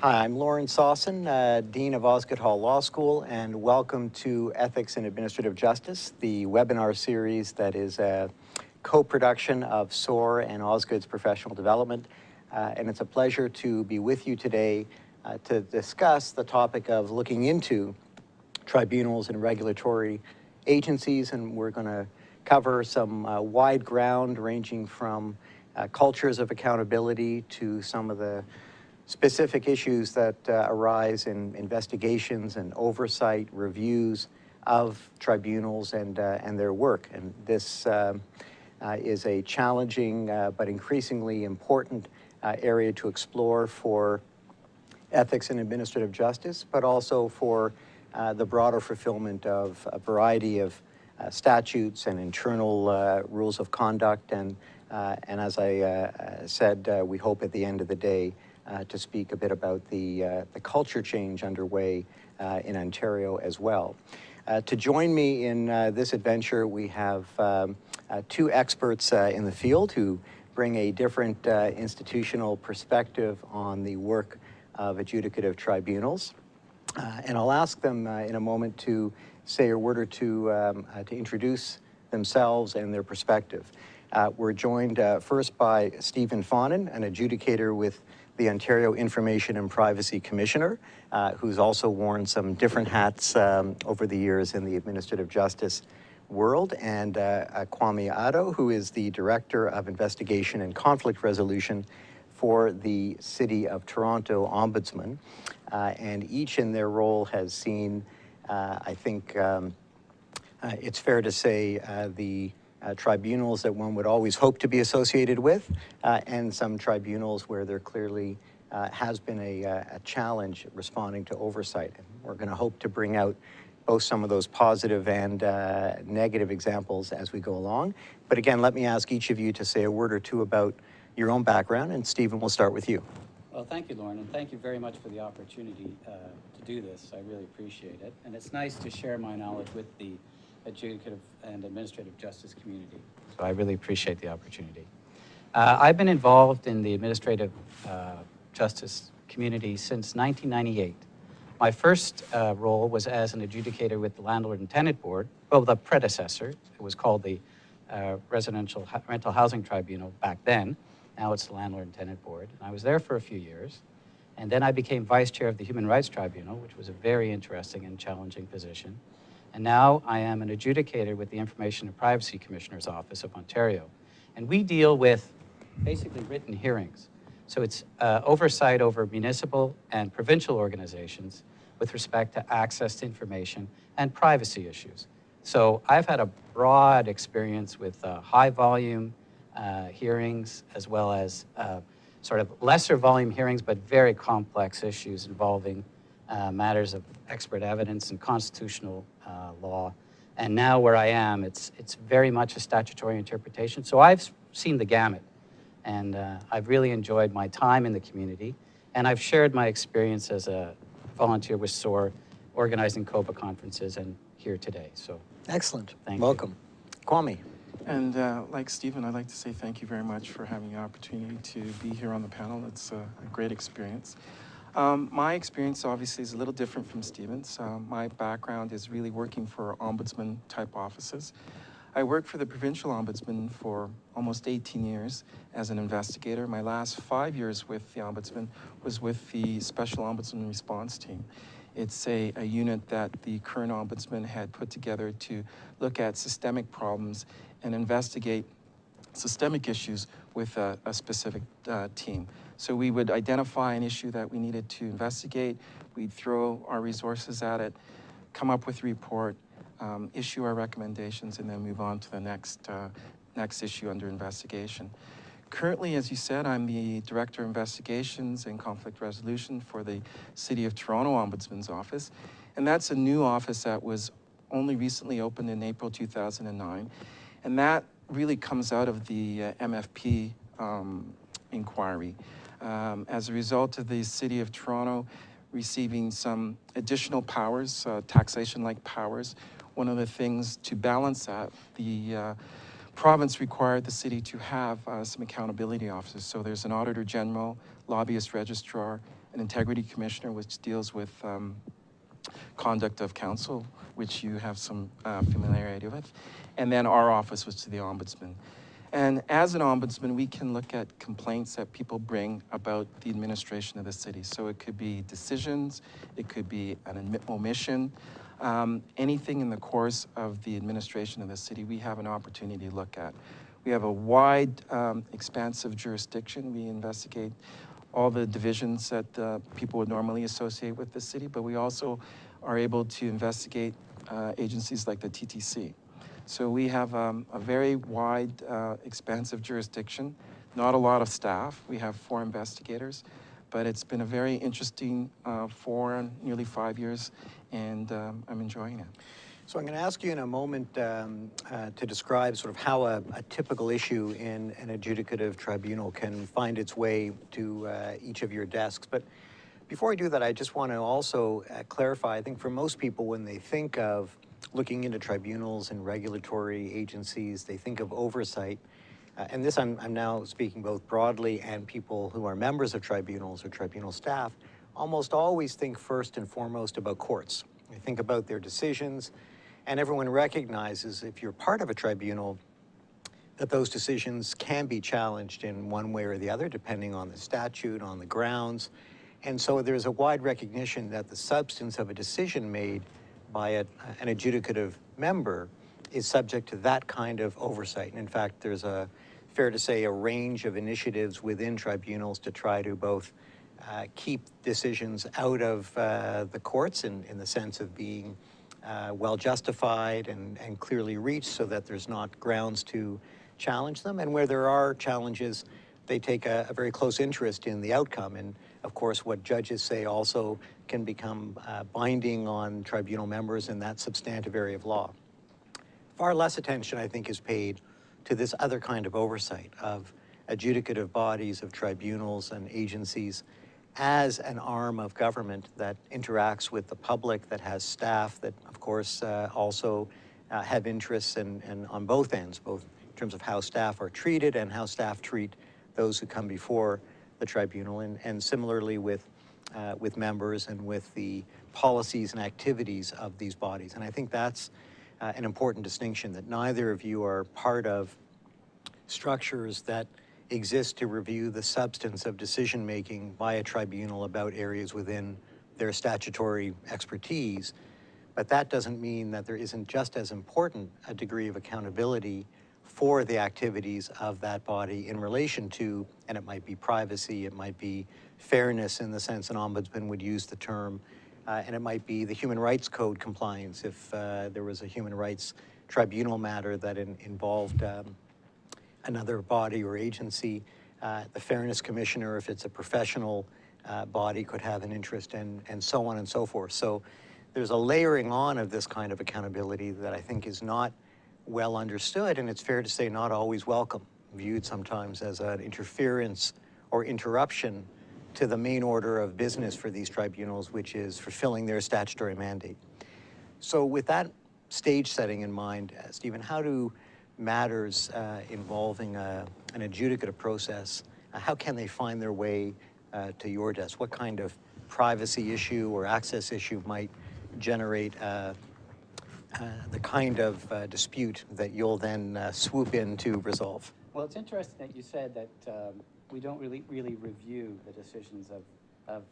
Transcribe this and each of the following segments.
Hi, I'm Lauren Sawson, Dean of Osgoode Hall Law School, and welcome to Ethics in Administrative Justice, the webinar series that is a co-production of SOAR and Osgoode's professional development. And it's a pleasure to be with you today to discuss the topic of looking into tribunals and regulatory agencies, and we're going to cover some wide ground ranging from cultures of accountability to some of the specific issues that arise in investigations and oversight reviews of tribunals and their work. And this is a challenging but increasingly important area to explore for ethics and administrative justice, but also for the broader fulfillment of a variety of statutes and internal rules of conduct. And as I said, we hope at the end of the day to speak a bit about the culture change underway in Ontario as well. To join me in this adventure, we have two experts in the field who bring a different institutional perspective on the work of adjudicative tribunals. And I'll ask them in a moment to say a word or two to introduce themselves and their perspective. We're joined first by Stephen Fawnin, an adjudicator with the Ontario Information and Privacy Commissioner, who's also worn some different hats over the years in the administrative justice world, and Kwame Addo, who is the Director of Investigation and Conflict Resolution for the City of Toronto Ombudsman. And each in their role has seen, I think it's fair to say, the tribunals that one would always hope to be associated with, and some tribunals where there clearly has been a challenge responding to oversight. And we're going to hope to bring out both some of those positive and negative examples as we go along. But again, let me ask each of you to say a word or two about your own background, and Stephen, we'll start with you. Well, thank you, Lauren, and thank you very much for the opportunity to do this. I really appreciate it. And it's nice to share my knowledge with the adjudicative and administrative justice community. So I really appreciate the opportunity. I've been involved in the administrative justice community since 1998. My first role was as an adjudicator with the Landlord and Tenant Board, well, the predecessor. It was called the Residential Rental Housing Tribunal back then. Now it's the Landlord and Tenant Board. And I was there for a few years. And then I became vice chair of the Human Rights Tribunal, which was a very interesting and challenging position. And now I am an adjudicator with the Information and Privacy Commissioner's Office of Ontario. And we deal with basically written hearings. So it's oversight over municipal and provincial organizations with respect to access to information and privacy issues. So I've had a broad experience with high volume hearings, as well as sort of lesser volume hearings, but very complex issues involving matters of expert evidence and constitutional law. And now where I am, it's very much a statutory interpretation. So I've seen the gamut, and I've really enjoyed my time in the community, and I've shared my experience as a volunteer with SOAR, organizing COPA conferences, and here today. So Excellent. Thank Welcome. You. Kwame. And like Stephen, I'd like to say thank you very much for having the opportunity to be here on the panel. It's a great experience. My experience obviously is a little different from Stephen's. My background is really working for ombudsman type offices. I worked for the provincial ombudsman for almost 18 years as an investigator. My last 5 years with the ombudsman was with the Special Ombudsman Response Team. It's a unit that the current ombudsman had put together to look at systemic problems and investigate systemic issues with a specific team. So we would identify an issue that we needed to investigate, we'd throw our resources at it, come up with a report, issue our recommendations, and then move on to the next issue under investigation. Currently, as you said, I'm the Director of Investigations and Conflict Resolution for the City of Toronto Ombudsman's Office. And that's a new office that was only recently opened in April 2009. And that really comes out of the MFP inquiry. As a result of the City of Toronto receiving some additional powers, taxation-like powers, one of the things to balance that, the province required the city to have some accountability officers. So there's an Auditor General, Lobbyist Registrar, an integrity commissioner, which deals with conduct of council, which you have some familiarity with, and then our office, which is the ombudsman. And as an ombudsman, we can look at complaints that people bring about the administration of the city. So it could be decisions, it could be an omission, anything in the course of the administration of the city, we have an opportunity to look at. We have a wide, expansive jurisdiction. We investigate all the divisions that people would normally associate with the city, but we also are able to investigate agencies like the TTC. So we have a very wide, expansive jurisdiction, not a lot of staff. We have 4 investigators, but it's been a very interesting nearly 5 years, and I'm enjoying it. So I'm going to ask you in a moment to describe sort of how a typical issue in an adjudicative tribunal can find its way to each of your desks. But before I do that, I just want to also clarify, I think for most people, when they think of looking into tribunals and regulatory agencies, they think of oversight. And this I'm now speaking both broadly, and people who are members of tribunals or tribunal staff almost always think first and foremost about courts. They think about their decisions, and everyone recognizes if you're part of a tribunal that those decisions can be challenged in one way or the other, depending on the statute, on the grounds. And so there's a wide recognition that the substance of a decision made by an adjudicative member is subject to that kind of oversight. And in fact, there's fair to say, a range of initiatives within tribunals to try to both keep decisions out of the courts in the sense of being well justified and clearly reached so that there's not grounds to challenge them. And where there are challenges, they take a very close interest in the outcome. And of course, what judges say also can become binding on tribunal members in that substantive area of law. Far less attention, I think, is paid to this other kind of oversight of adjudicative bodies, of tribunals and agencies as an arm of government that interacts with the public, that has staff that, of course, also have interests and on both ends, both in terms of how staff are treated and how staff treat those who come before the tribunal, and similarly with members and with the policies and activities of these bodies. And I think that's an important distinction, that neither of you are part of structures that exist to review the substance of decision-making by a tribunal about areas within their statutory expertise. But that doesn't mean that there isn't just as important a degree of accountability for the activities of that body in relation to, and it might be privacy, it might be fairness in the sense an ombudsman would use the term, and it might be the Human Rights Code compliance if there was a human rights tribunal matter that involved another body or agency. The Fairness Commissioner, if it's a professional body, could have an interest, and so on and so forth. So there's a layering on of this kind of accountability that I think is not well understood, and it's fair to say not always welcome, viewed sometimes as an interference or interruption to the main order of business for these tribunals, which is fulfilling their statutory mandate. So with that stage setting in mind, Stephen, how do matters involving an adjudicative process, how can they find their way to your desk? What kind of privacy issue or access issue might generate the kind of dispute that you'll then swoop in to resolve? Well, it's interesting that you said that we don't really review the decisions of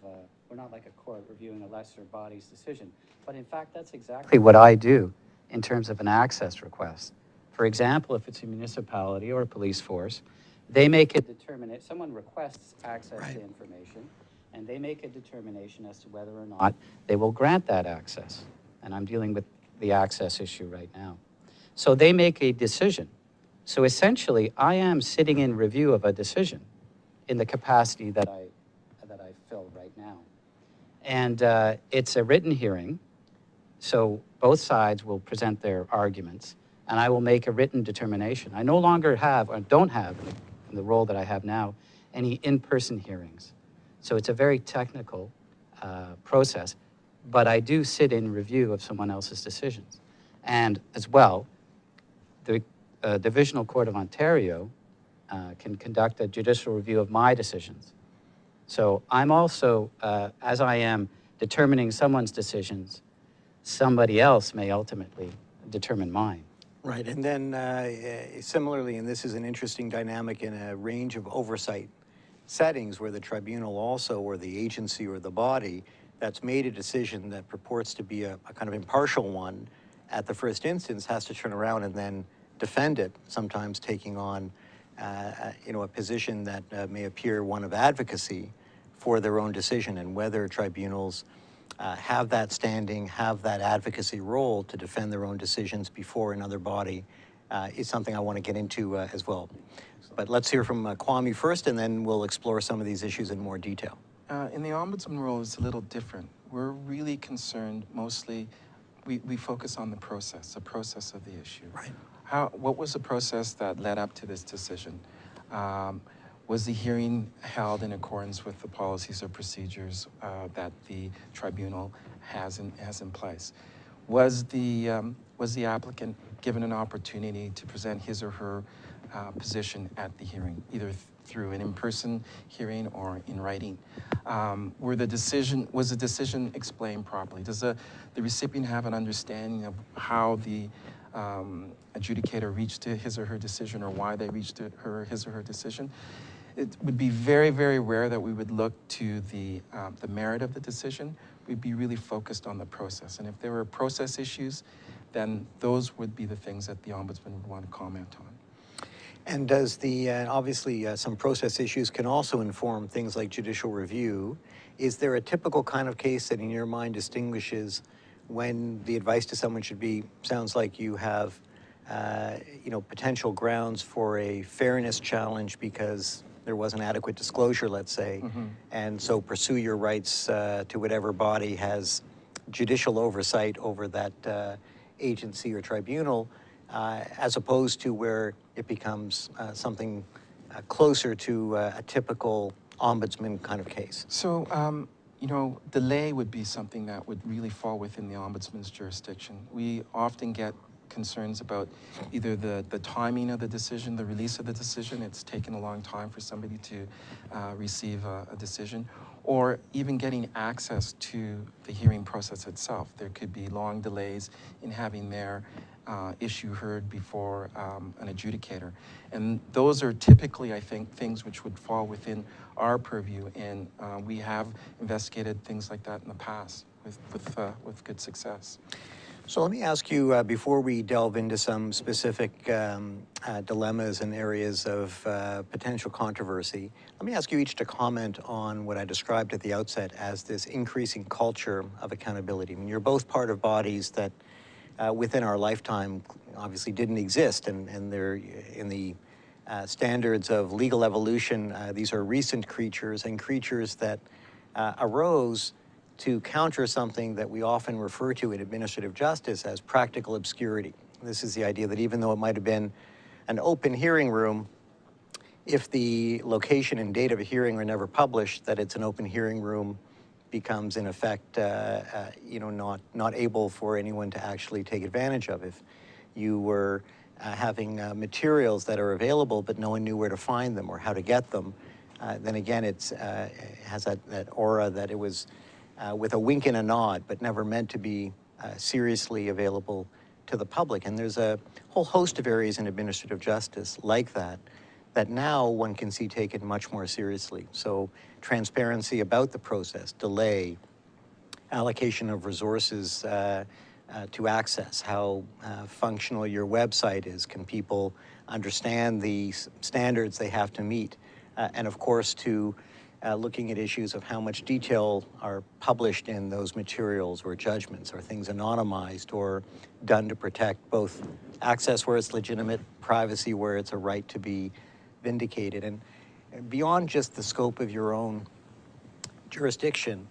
we're not like a court reviewing a lesser body's decision. But in fact, that's exactly what I do in terms of an access request. For example, if it's a municipality or a police force, they make a determination, someone requests access to information, and they make a determination as to whether or not they will grant that access. And I'm dealing with the access issue right now. So they make a decision. So essentially, I am sitting in review of a decision in the capacity that I fill right now. And it's a written hearing, so both sides will present their arguments, and I will make a written determination. I no longer have, or don't have, in the role that I have now, any in-person hearings. So it's a very technical process, but I do sit in review of someone else's decisions. And as well, the Divisional Court of Ontario can conduct a judicial review of my decisions. So I'm also, as I am determining someone's decisions, somebody else may ultimately determine mine. Right, and then similarly, and this is an interesting dynamic in a range of oversight settings where the tribunal also, or the agency or the body that's made a decision that purports to be a kind of impartial one at the first instance has to turn around and then defend it, sometimes taking on a position that may appear one of advocacy for their own decision, and whether tribunals have that standing, have that advocacy role to defend their own decisions before another body is something I want to get into as well. But let's hear from Kwame first, and then we'll explore some of these issues in more detail. In the ombudsman role, it's a little different. We're really concerned mostly, we focus on the process of the issue. Right. What was the process that led up to this decision? Was the hearing held in accordance with the policies or procedures that the tribunal has in place? Was the applicant given an opportunity to present his or her position at the hearing, either through an in-person hearing or in writing? Was the decision explained properly? Does the recipient have an understanding of how the adjudicator reached to his or her decision, or why they reached to his or her decision? It would be very, very rare that we would look to the merit of the decision. We'd be really focused on the process. And if there were process issues, then those would be the things that the ombudsman would want to comment on. And does obviously some process issues can also inform things like judicial review. Is there a typical kind of case that in your mind distinguishes when the advice to someone should be, sounds like you have potential grounds for a fairness challenge because there wasn't adequate disclosure, let's say, and so pursue your rights to whatever body has judicial oversight over that agency or tribunal, as opposed to where it becomes something closer to a typical ombudsman kind of case? So, delay would be something that would really fall within the ombudsman's jurisdiction. We often get concerns about either the timing of the decision, the release of the decision. It's taken a long time for somebody to receive a decision, or even getting access to the hearing process itself. There could be long delays in having their issue heard before an adjudicator. And those are typically, I think, things which would fall within our purview, and we have investigated things like that in the past with good success. So let me ask you, before we delve into some specific dilemmas and areas of potential controversy, let me ask you each to comment on what I described at the outset as this increasing culture of accountability. I mean, you're both part of bodies that within our lifetime obviously didn't exist, and they're in the standards of legal evolution. These are recent creatures, and creatures that arose to counter something that we often refer to in administrative justice as practical obscurity. This is the idea that even though it might have been an open hearing room, if the location and date of a hearing are never published, that it's an open hearing room becomes in effect, not able for anyone to actually take advantage of. If you were having materials that are available but no one knew where to find them or how to get them, then again it has that aura that it was with a wink and a nod, but never meant to be seriously available to the public. And there's a whole host of areas in administrative justice like that, that now one can see taken much more seriously. So transparency about the process, delay, allocation of resources to access, how functional your website is, can people understand the standards they have to meet, and of course to looking at issues of how much detail are published in those materials or judgments. Are things anonymized or done to protect both access where it's legitimate, privacy where it's a right to be vindicated? And beyond just the scope of your own jurisdiction,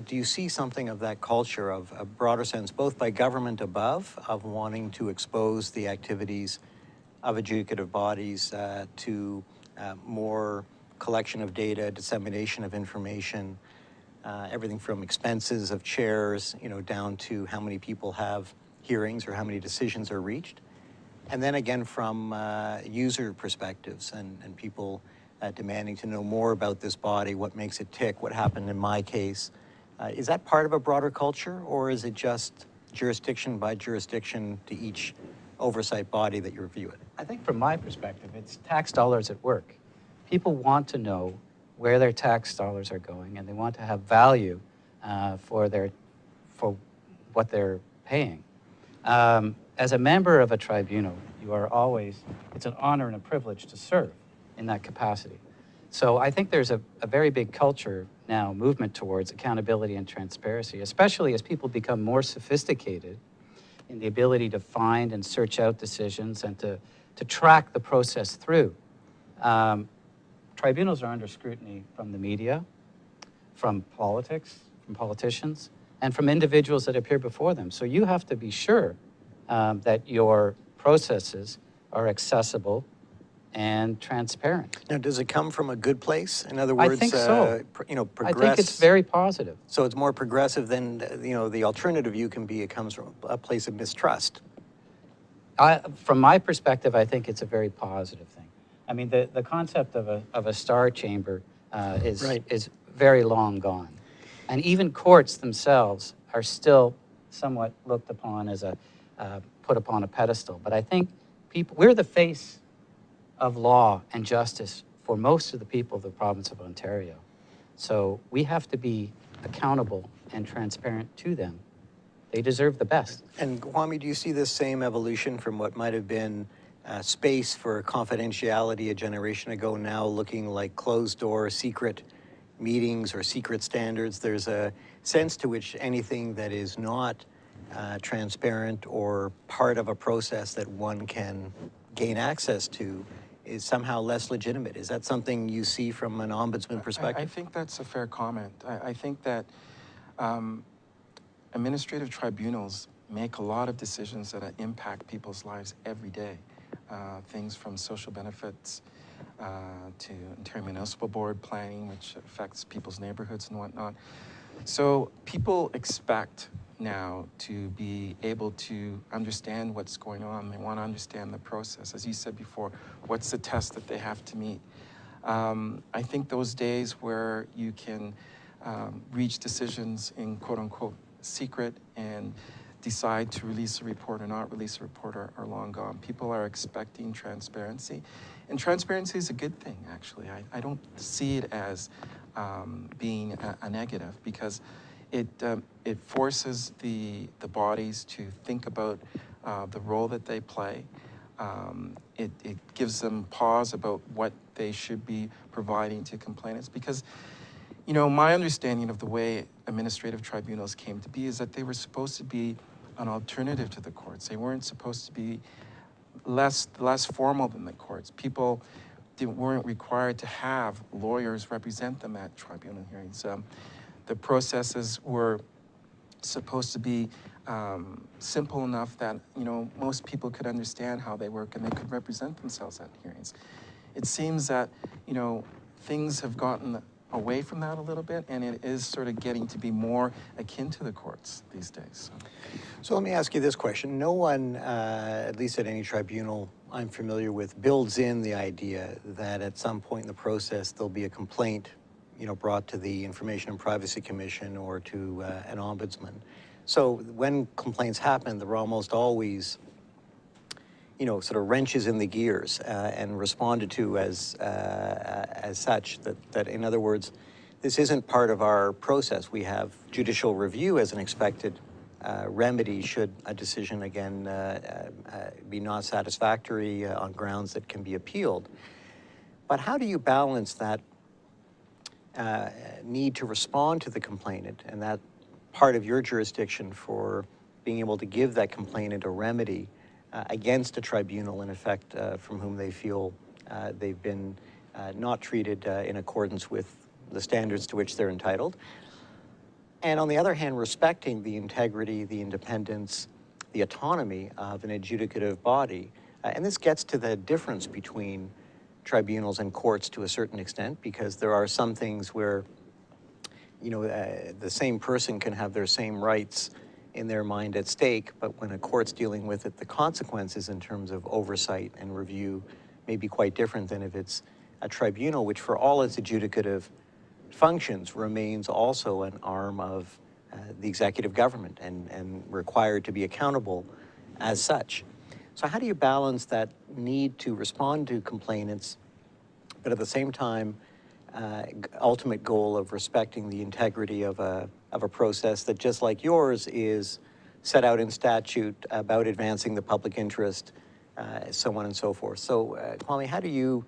do you see something of that culture of a broader sense, both by government above, of wanting to expose the activities of adjudicative bodies to more collection of data, dissemination of information, everything from expenses of chairs, down to how many people have hearings or how many decisions are reached? And then again, from user perspectives and people demanding to know more about this body, what makes it tick, what happened in my case. Is that part of a broader culture, or is it just jurisdiction by jurisdiction to each oversight body that you review it? I think from my perspective, it's tax dollars at work. People want to know where their tax dollars are going, and they want to have value for what they're paying. As a member of a tribunal, you are always, it's an honor and a privilege to serve in that capacity. So I think there's a very big culture now, movement towards accountability and transparency, especially as people become more sophisticated in the ability to find and search out decisions and to track the process through. Tribunals are under scrutiny from the media, from politics, from politicians, and from individuals that appear before them. So you have to be sure that your processes are accessible and transparent. Now, does it come from a good place? In other words, I think so. Progress. I think it's very positive. So it's more progressive than, the alternative view can be, it comes from a place of mistrust. From my perspective, I think it's a very positive thing. I mean, the concept of a star chamber is Right. is very long gone. And even courts themselves are still somewhat looked upon as put upon a pedestal. But I think we're the face of law and justice for most of the people of the province of Ontario. So we have to be accountable and transparent to them. They deserve the best. And Kwame, do you see this same evolution from what might have been space for confidentiality a generation ago, now looking like closed-door secret meetings or secret standards? There's a sense to which anything that is not transparent or part of a process that one can gain access to is somehow less legitimate. Is that something you see from an ombudsman perspective? I think that's a fair comment. I think that administrative tribunals make a lot of decisions that impact people's lives every day. Things from social benefits to intermunicipal board planning, which affects people's neighborhoods and whatnot. So people expect now to be able to understand what's going on. They want to understand the process. As you said before, what's the test that they have to meet? I think those days where you can reach decisions in quote unquote secret and decide to release a report or not release a report are long gone. People are expecting transparency. And transparency is a good thing, actually. I don't see it as being a negative, because it forces the bodies to think about the role that they play. It gives them pause about what they should be providing to complainants, because my understanding of the way administrative tribunals came to be is that they were supposed to be an alternative to the courts. They weren't supposed to be less formal than the courts. People weren't required to have lawyers represent them at tribunal hearings. The processes were supposed to be simple enough that most people could understand how they work and they could represent themselves at hearings. It seems that things have gotten away from that a little bit, and it is sort of getting to be more akin to the courts these days. So let me ask you this question. No one, at least at any tribunal I'm familiar with, builds in the idea that at some point in the process there'll be a complaint brought to the Information and Privacy Commission or to an ombudsman. So when complaints happen, they're almost always sort of wrenches in the gears and responded to as such, that in other words, this isn't part of our process. We have judicial review as an expected remedy should a decision again be not satisfactory on grounds that can be appealed. But how do you balance that need to respond to the complainant and that part of your jurisdiction for being able to give that complainant a remedy against a tribunal, in effect, from whom they feel they've been not treated in accordance with the standards to which they're entitled? And on the other hand, respecting the integrity, the independence, the autonomy of an adjudicative body. And this gets to the difference between tribunals and courts to a certain extent, because there are some things where the same person can have their same rights in their mind at stake, but when a court's dealing with it, the consequences in terms of oversight and review may be quite different than if it's a tribunal which, for all its adjudicative functions, remains also an arm of the executive government and required to be accountable as such. So how do you balance that need to respond to complainants, but at the same time, ultimate goal of respecting the integrity of a process that, just like yours, is set out in statute about advancing the public interest, so on and so forth. So, Kwame, how do you,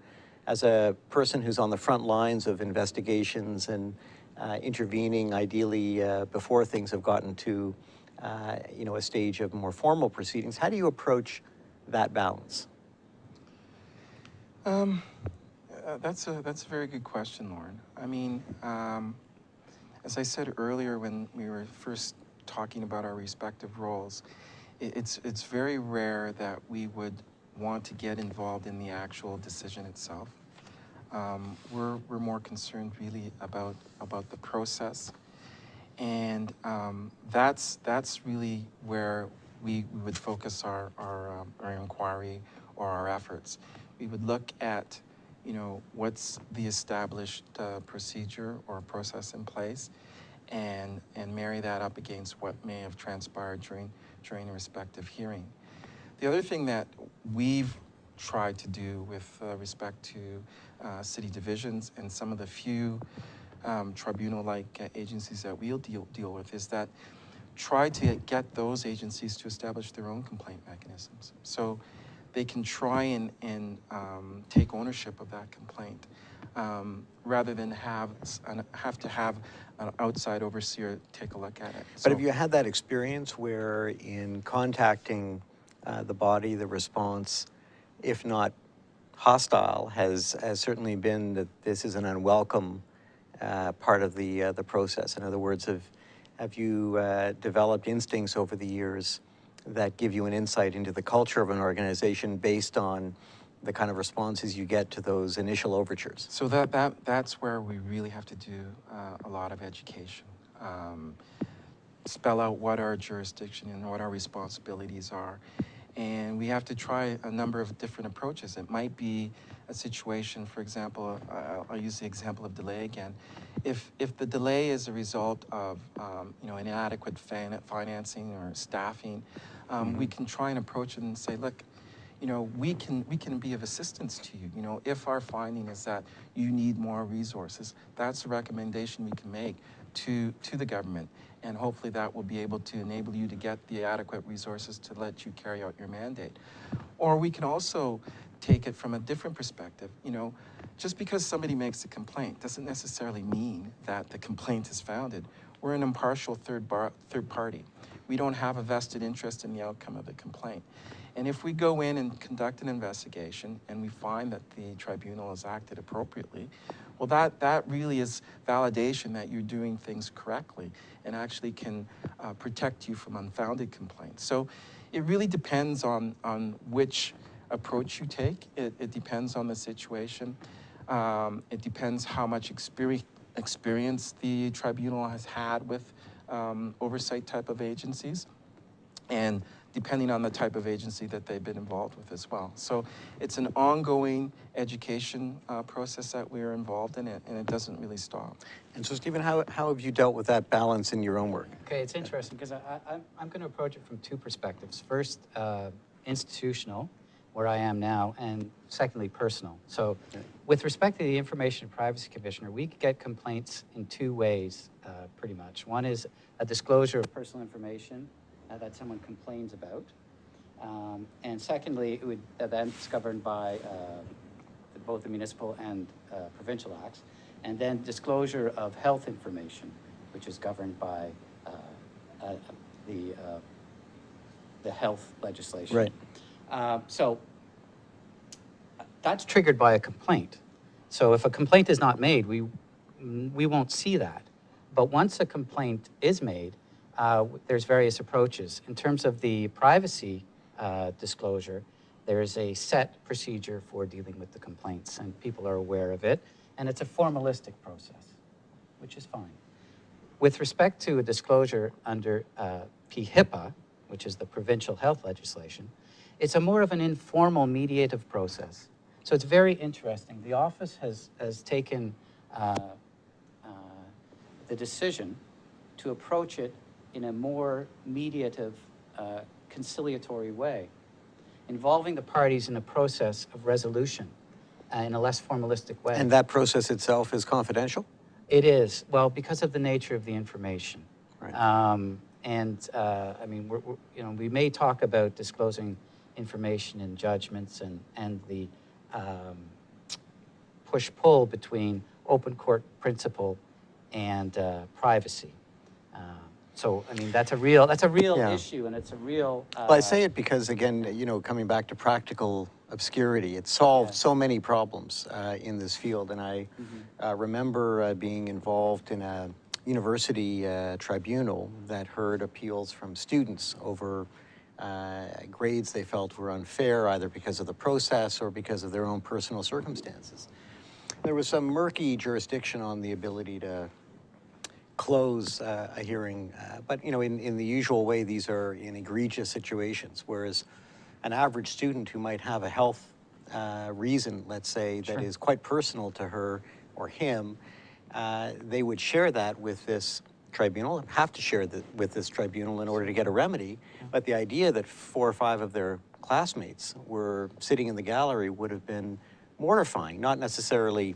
as a person who's on the front lines of investigations and intervening, ideally before things have gotten to, a stage of more formal proceedings, how do you approach that balance? That's a very good question, Lauren. I mean, as I said earlier when we were first talking about our respective roles, it's very rare that we would want to get involved in the actual decision itself. We're more concerned really about the process, and that's really where we would focus our inquiry or our efforts. We would look at, what's the established procedure or process in place, and marry that up against what may have transpired during a respective hearing. The other thing that we've tried to do with respect to city divisions and some of the few tribunal-like agencies that we'll deal with is that try to get those agencies to establish their own complaint mechanisms, so they can try and take ownership of that complaint, rather than have to have an outside overseer take a look at it. But have you had that experience where, in contacting the body, the response, if not hostile, has certainly been that this is an unwelcome part of the process? In other words, have you developed instincts over the years that give you an insight into the culture of an organization based on the kind of responses you get to those initial overtures? So that's where we really have to do a lot of education. Spell out what our jurisdiction and what our responsibilities are. And we have to try a number of different approaches. It might be a situation, for example, I'll use the example of delay again. If the delay is a result of inadequate financing or staffing, we can try and approach it and say, look, we can be of assistance to you. If our finding is that you need more resources, that's a recommendation we can make to the government. And hopefully that will be able to enable you to get the adequate resources to let you carry out your mandate. Or we can also take it from a different perspective. Just because somebody makes a complaint doesn't necessarily mean that the complaint is founded. We're an impartial third party. We don't have a vested interest in the outcome of the complaint. And if we go in and conduct an investigation and we find that the tribunal has acted appropriately, well, that really is validation that you're doing things correctly and actually can protect you from unfounded complaints. So it really depends on which approach you take. It depends on the situation. It depends how much experience the tribunal has had with oversight type of agencies, and depending on the type of agency that they've been involved with as well. So it's an ongoing education process that we're involved in, and it doesn't really stop. And so, Stephen, how have you dealt with that balance in your own work? Okay, it's interesting because I'm going to approach it from two perspectives. First, institutional, where I am now, and secondly, personal. So with respect to the Information and Privacy Commissioner, we get complaints in two ways, pretty much. One is a disclosure of personal information that someone complains about. And secondly, that's governed by both the municipal and provincial acts. And then disclosure of health information, which is governed by the health legislation. Right. So that's triggered by a complaint. So if a complaint is not made, we won't see that. But once a complaint is made, there's various approaches. In terms of the privacy disclosure, there is a set procedure for dealing with the complaints, and people are aware of it, and it's a formalistic process, which is fine. With respect to a disclosure under PHIPAA, which is the provincial health legislation, it's a more of an informal mediative process So it's very interesting. The office has taken the decision to approach it in a more mediative, conciliatory way, involving the parties in a process of resolution in a less formalistic way. And that process itself is confidential? It is, well, because of the nature of the information. Right. I mean, we may talk about disclosing information in judgments and the push-pull between open court principle and privacy. So, I mean, that's a real Yeah. issue, and it's a real. Well, I say it because, again, coming back to practical obscurity, it solved so many problems in this field. And I remember being involved in a university tribunal that heard appeals from students over grades they felt were unfair, either because of the process or because of their own personal circumstances. There was some murky jurisdiction on the ability to close a hearing, but in the usual way, these are in egregious situations, whereas an average student who might have a health reason, let's say, that is quite personal to her or him, they would share that with this tribunal, have to share that with this tribunal in order to get a remedy. But the idea that 4 or 5 of their classmates were sitting in the gallery would have been mortifying, not necessarily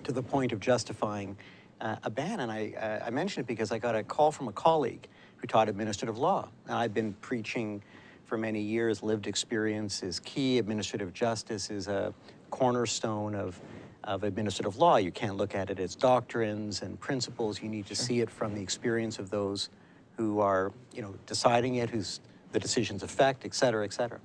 to the point of justifying a ban. And I mention it because I got a call from a colleague who taught administrative law. And I've been preaching for many years, lived experience is key. Administrative justice is a cornerstone of administrative law. You can't look at it as doctrines and principles. You need to see it from the experience of those who are, deciding it, whose the decisions affect, et cetera, et cetera.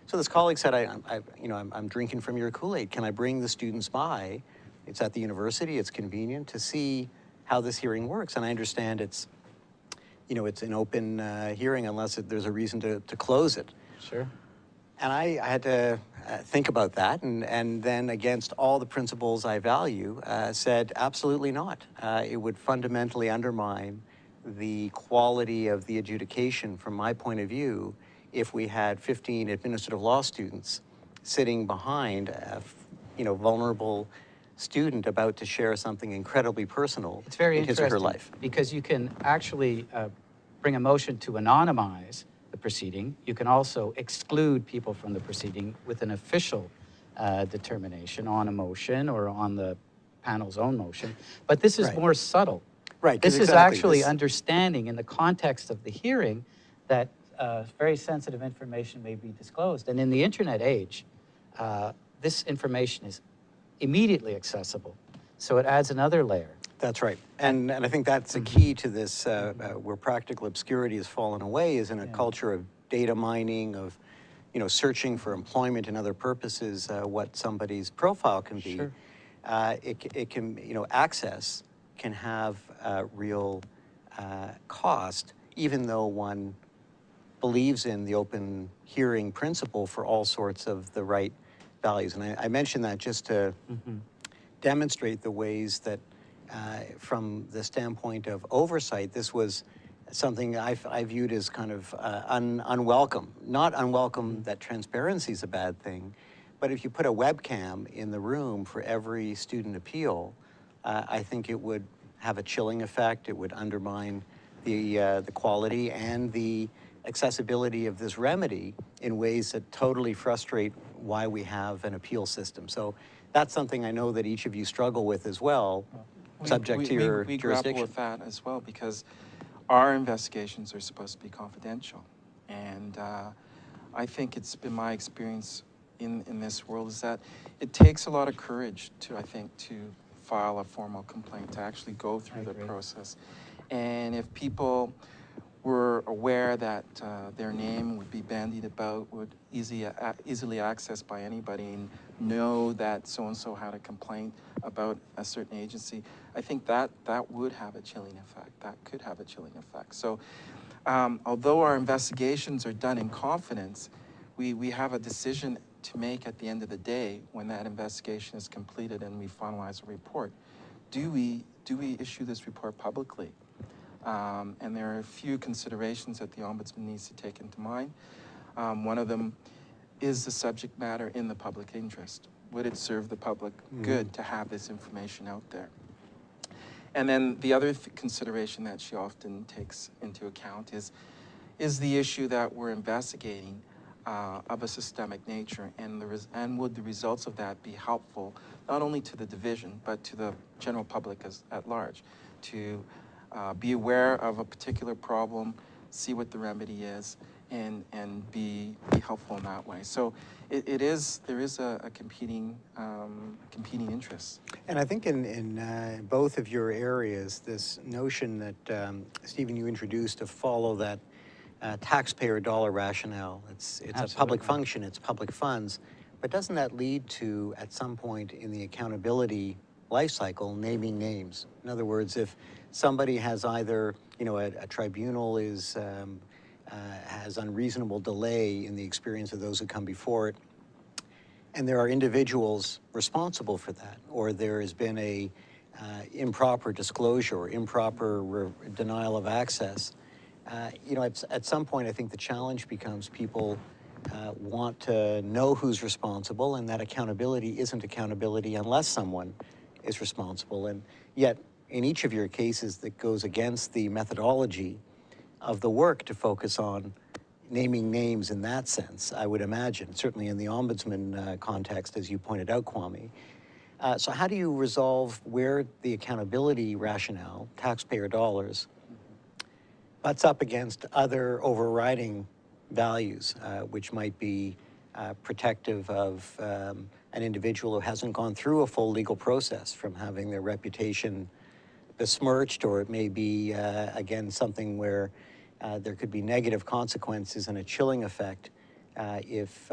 So this colleague said, I'm drinking from your Kool-Aid. Can I bring the students by? It's at the university, it's convenient, to see how this hearing works. And I understand it's an open hearing unless there's a reason to close it. Sure. And I had to think about that, and then against all the principles I value, said absolutely not. It would fundamentally undermine the quality of the adjudication from my point of view if we had 15 administrative law students sitting behind a vulnerable student about to share something incredibly personal It's very in his or interesting her life. because you can actually bring a motion to anonymize the proceeding. You can also exclude people from the proceeding with an official determination on a motion or on the panel's own motion. But this is Right. more subtle. Right, 'cause This is exactly, actually this- understanding in the context of the hearing that very sensitive information may be disclosed. And in the internet age, this information is immediately accessible. So it adds another layer. That's right. And I think that's a key to this, where practical obscurity has fallen away, is in a culture of data mining, of searching for employment and other purposes, what somebody's profile can be. Sure. It can, access can have real cost, even though one believes in the open hearing principle for all sorts of the right values. And I mention that just to demonstrate the ways that, from the standpoint of oversight, this was something I viewed as kind of unwelcome. Not unwelcome that transparency is a bad thing, but if you put a webcam in the room for every student appeal, I think it would have a chilling effect. It would undermine the quality and the accessibility of this remedy in ways that totally frustrate why we have an appeal system. So that's something I know that each of you struggle with as well, subject to your we jurisdiction. grapple with that as well because our investigations are supposed to be confidential. And I think it's been my experience in this world is that it takes a lot of courage to file a formal complaint, to actually go through the process. And if people were aware that their name would be bandied about, would easily accessed by anybody, and know that so-and-so had a complaint about a certain agency, I think that would have a chilling effect. That could have a chilling effect. So although our investigations are done in confidence, we have a decision to make at the end of the day when that investigation is completed and we finalize a report. Do we issue this report publicly? And there are a few considerations that the Ombudsman needs to take into mind. One of them is the subject matter in the public interest? Would it serve the public good to have this information out there? And then the other consideration that she often takes into account is the issue that we're investigating of a systemic nature, and would the results of that be helpful not only to the division but to the general public at large, to be aware of a particular problem, see what the remedy is, and be helpful in that way. So there is a competing interest. And I think in both of your areas, this notion that, Stephen, you introduced to follow that taxpayer dollar rationale. It's a public function, it's public funds, but doesn't that lead to, at some point in the accountability life cycle, naming names? In other words, if somebody has either, a tribunal has unreasonable delay in the experience of those who come before it, and there are individuals responsible for that, or there has been a improper disclosure or improper denial of access, at some point I think the challenge becomes people want to know who's responsible, and that accountability isn't accountability unless someone is responsible. And yet, in each of your cases, that goes against the methodology of the work to focus on naming names in that sense, I would imagine, certainly in the ombudsman context, as you pointed out, Kwame. So how do you resolve where the accountability rationale, taxpayer dollars, butts up against other overriding values, which might be protective of an individual who hasn't gone through a full legal process from having their reputation besmirched, or it may be, again, something where there could be negative consequences and a chilling effect if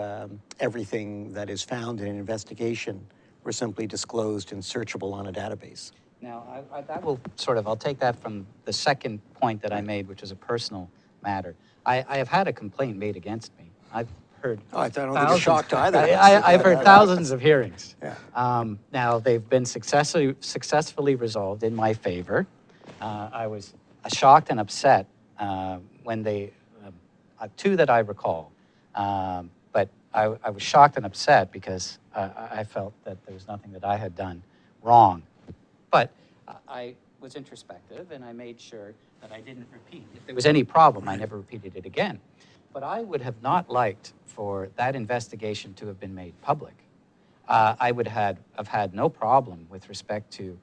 everything that is found in an investigation were simply disclosed and searchable on a database. Now, I'll take that from the second point that I made, which is a personal matter. I have had a complaint made against me. I've heard I don't think it's shocked to either. I've heard thousands of hearings. Yeah. Now, they've been successfully resolved in my favor. I was shocked and upset when two that I recall. But I was shocked and upset because I felt that there was nothing that I had done wrong. But I was introspective, and I made sure that I didn't repeat. If there was any problem, I never repeated it again. But I would have not liked for that investigation to have been made public. I would have had no problem with respect to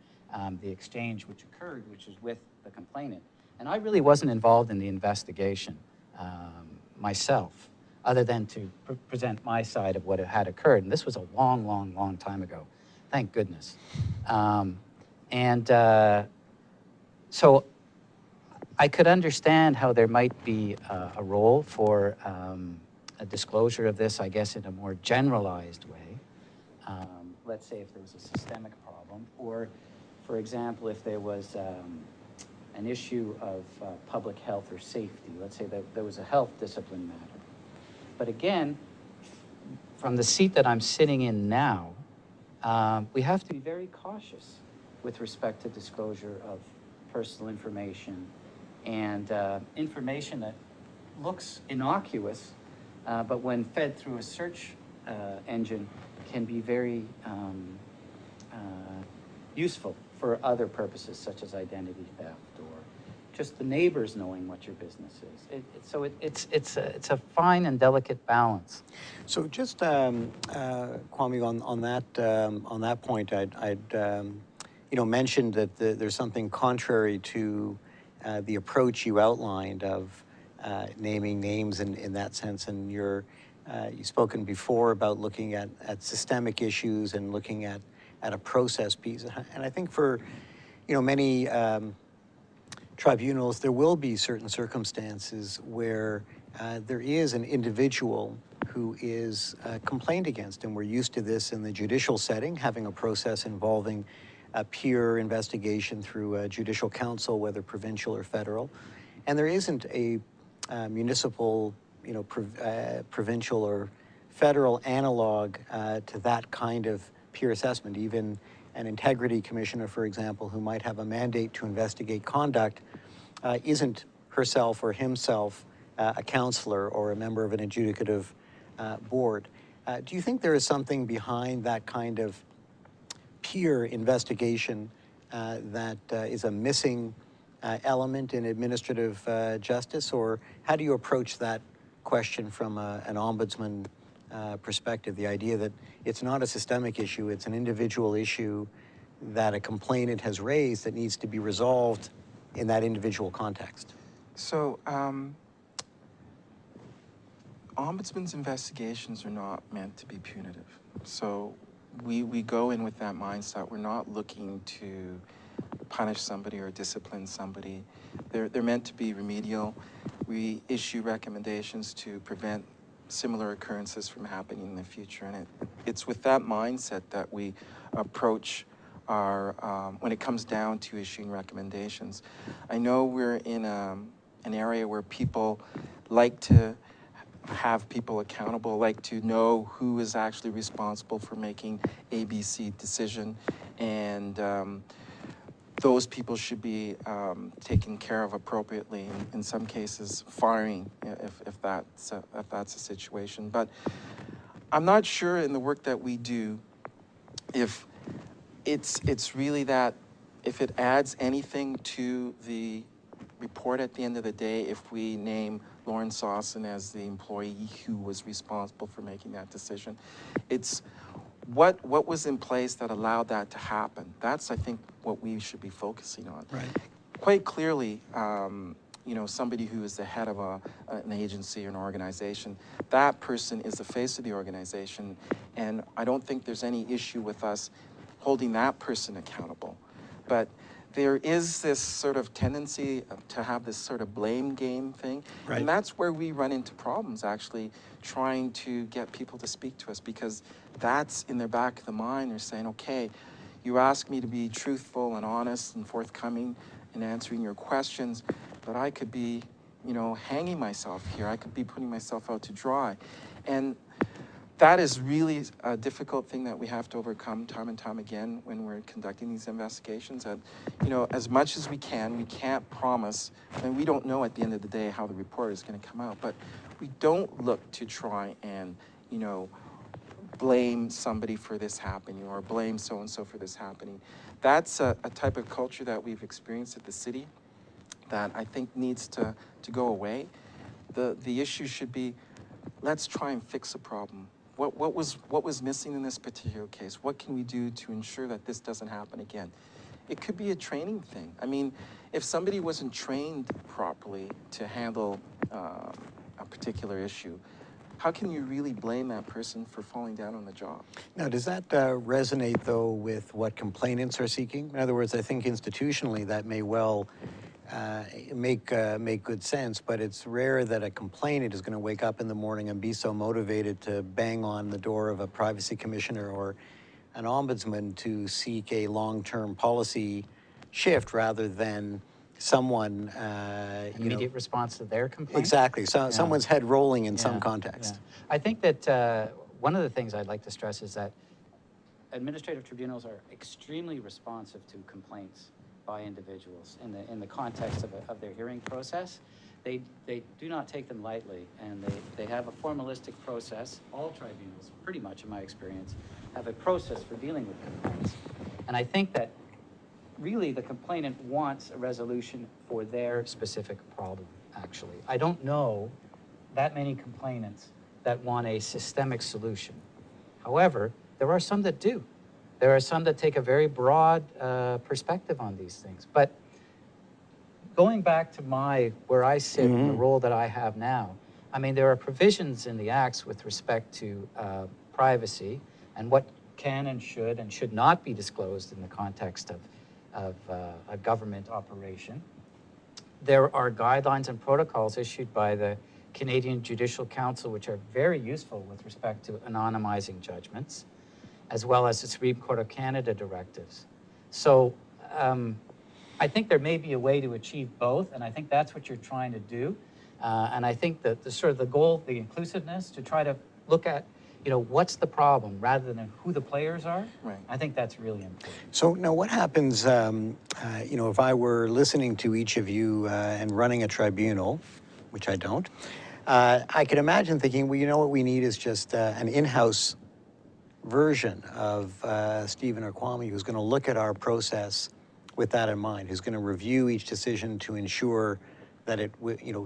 the exchange which occurred, which is with the complainant. And I really wasn't involved in the investigation myself, other than to present my side of what had occurred. And this was a long, long, long time ago. Thank goodness. So I could understand how there might be a role for a disclosure of this, I guess, in a more generalized way. Let's say if there was a systemic problem, or, for example, if there was an issue of public health or safety. Let's say that there was a health discipline matter. But again, from the seat that I'm sitting in now, we have to be very cautious with respect to disclosure of personal information and information that looks innocuous, but when fed through a search engine can be very useful for other purposes, such as identity theft or just the neighbors knowing what your business is. So it's a fine and delicate balance. So just Kwame, on that point, I'd mentioned that there's something contrary to the approach you outlined of naming names in that sense, and you've spoken before about looking at systemic issues and looking at a process piece. And I think for many tribunals, there will be certain circumstances where there is an individual who is complained against, and we're used to this in the judicial setting, having a process involving a peer investigation through a judicial council, whether provincial or federal, and there isn't a municipal, provincial or federal analog to that kind of peer assessment. Even an integrity commissioner, for example, who might have a mandate to investigate conduct, isn't herself or himself a counselor or a member of an adjudicative board. Do you think there is something behind that kind of peer investigation that is a missing element in administrative justice, or how do you approach that question from an ombudsman perspective? The idea that it's not a systemic issue, it's an individual issue that a complainant has raised that needs to be resolved in that individual context. So, ombudsman's investigations are not meant to be punitive. So we go in with that mindset. We're not looking to punish somebody or discipline somebody. They're meant to be remedial. We issue recommendations to prevent similar occurrences from happening in the future. And it's with that mindset that we approach our, when it comes down to issuing recommendations. I know we're in an area where people like to have people accountable, like to know who is actually responsible for making ABC decision, and those people should be taken care of appropriately. In some cases, firing if that's a situation. But I'm not sure in the work that we do if it's really that, if it adds anything to the report at the end of the day, if we name Lauren Sawson as the employee who was responsible for making that decision. It's what was in place that allowed that to happen. That's, I think, what we should be focusing on. Right. Quite clearly, you know, somebody who is the head of an agency or an organization, that person is the face of the organization, and I don't think there's any issue with us holding that person accountable. But there is this sort of tendency to have this sort of blame game thing. Right. And that's where we run into problems, actually, trying to get people to speak to us, because that's in their back of the mind. They're saying, okay, you ask me to be truthful and honest and forthcoming in answering your questions, but I could be, you know, hanging myself here. I could be putting myself out to dry. And that is really a difficult thing that we have to overcome time and time again when we're conducting these investigations. That, you know, as much as we can't promise, and we don't know at the end of the day how the report is going to come out, but we don't look to try and, you know, blame somebody for this happening or blame so-and-so for this happening. That's a type of culture that we've experienced at the city that I think needs to go away. The issue should be, let's try and fix a problem. What was missing in this particular case? What can we do to ensure that this doesn't happen again? It could be a training thing. I mean, if somebody wasn't trained properly to handle a particular issue, how can you really blame that person for falling down on the job? Now, does that resonate, though, with what complainants are seeking? In other words, I think institutionally that may well make good sense, but it's rare that a complainant is going to wake up in the morning and be so motivated to bang on the door of a privacy commissioner or an ombudsman to seek a long-term policy shift rather than someone immediate response to their complaint. Exactly. So someone's head rolling in some context. Yeah. I think that one of the things I'd like to stress is that administrative tribunals are extremely responsive to complaints by individuals in the context of their hearing process. They do not take them lightly, and they have a formalistic process. All tribunals, pretty much in my experience, have a process for dealing with complaints. And I think that really the complainant wants a resolution for their specific problem, actually. I don't know that many complainants that want a systemic solution. However, there are some that do. There are some that take a very broad perspective on these things. But going back to where I sit in the role that I have now, I mean, there are provisions in the acts with respect to privacy and what can and should not be disclosed in the context of a government operation. There are guidelines and protocols issued by the Canadian Judicial Council, which are very useful with respect to anonymizing judgments, as well as the Supreme Court of Canada directives. So I think there may be a way to achieve both, and I think that's what you're trying to do. And I think that the sort of the goal, the inclusiveness, to try to look at, you know, what's the problem rather than who the players are. Right. I think that's really important. So now what happens, you know, if I were listening to each of you and running a tribunal, which I don't, I can imagine thinking, well, you know what we need is just an in-house version of Stephen or Kwame who's going to look at our process with that in mind, who's going to review each decision to ensure that it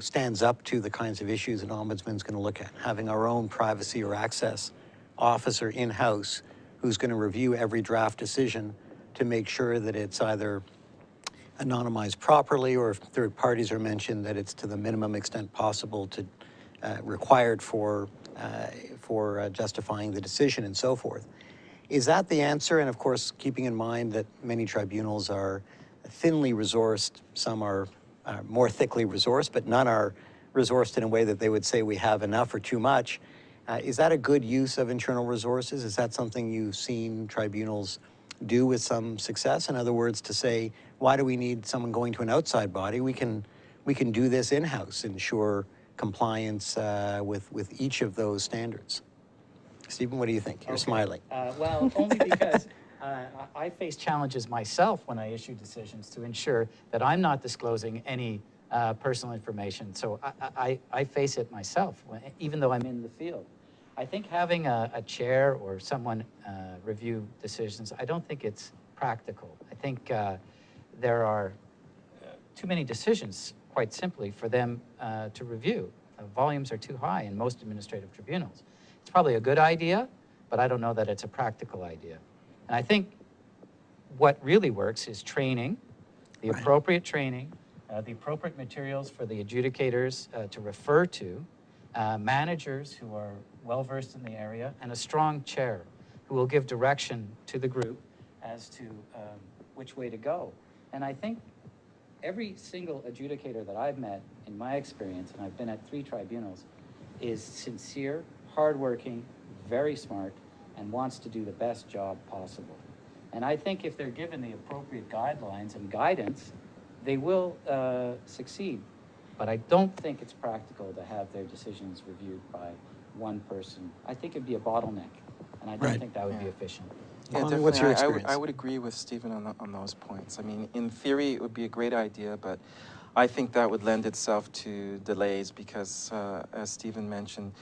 stands up to the kinds of issues an ombudsman's going to look at. Having our own privacy or access officer in-house who's going to review every draft decision to make sure that it's either anonymized properly, or if third parties are mentioned, that it's to the minimum extent possible to required for justifying the decision and so forth. Is that the answer? And of course, keeping in mind that many tribunals are thinly resourced, some are more thickly resourced, but none are resourced in a way that they would say we have enough or too much. Is that a good use of internal resources? Is that something you've seen tribunals do with some success? In other words, to say, why do we need someone going to an outside body? We can do this in-house, ensure compliance with each of those standards. Stephen, what do you think? You're smiling. Well, only because I face challenges myself when I issue decisions to ensure that I'm not disclosing any personal information. So I face it myself, even though I'm in the field. I think having a chair or someone review decisions, I don't think it's practical. I think there are too many decisions, quite simply, for them to review. Volumes are too high in most administrative tribunals. It's probably a good idea, but I don't know that it's a practical idea. And I think what really works is training, the appropriate training, the appropriate materials for the adjudicators to refer to, managers who are well-versed in the area, and a strong chair who will give direction to the group as to which way to go. And I think every single adjudicator that I've met in my experience, and I've been at 3 tribunals, is sincere, hardworking, very smart, and wants to do the best job possible. And I think if they're given the appropriate guidelines and guidance, they will succeed. But I don't think it's practical to have their decisions reviewed by one person. I think it'd be a bottleneck, and I don't think that would be efficient. Yeah, Kwame, what's your experience? I would agree with Stephen on those points. I mean, in theory, it would be a great idea, but I think that would lend itself to delays because, as Stephen mentioned,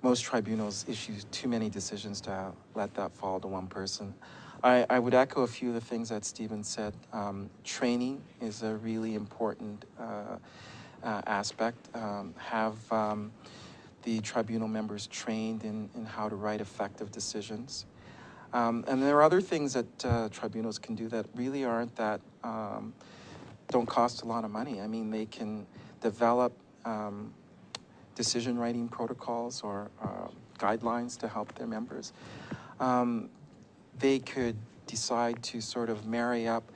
most tribunals issue too many decisions to let that fall to one person. I would echo a few of the things that Stephen said. Training is a really important aspect. Have the tribunal members trained in how to write effective decisions. And there are other things that tribunals can do that really aren't that, don't cost a lot of money. I mean, they can develop decision writing protocols or guidelines to help their members. They could decide to sort of marry up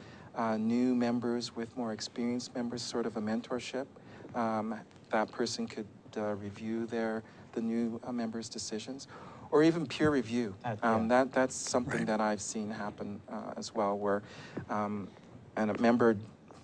new members with more experienced members, sort of a mentorship. That person could review the new members' decisions, or even peer review. That's something that I've seen happen as well, where and a member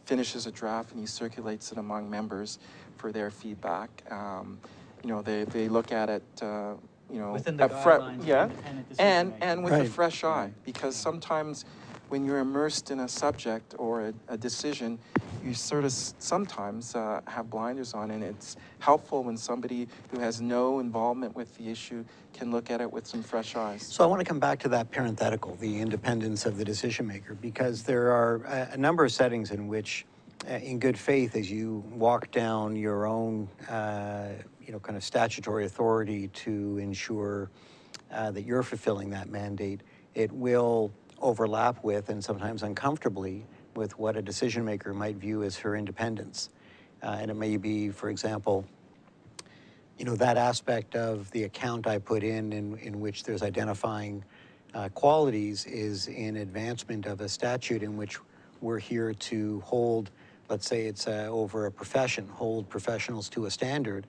finishes a draft and he circulates it among members for their feedback. You know, they look at it, you know, within the guidelines, and with a fresh eye, because sometimes when you're immersed in a subject or a decision, you sort of sometimes have blinders on, and it's helpful when somebody who has no involvement with the issue can look at it with some fresh eyes. So I want to come back to that parenthetical, the independence of the decision maker, because there are a number of settings in which, in good faith, as you walk down your own, kind of statutory authority to ensure that you're fulfilling that mandate, it will overlap with, and sometimes uncomfortably, with what a decision maker might view as her independence. And it may be, for example, that aspect of the account I put in which there's identifying qualities is in advancement of a statute in which we're here to hold, let's say it's over a profession, hold professionals to a standard.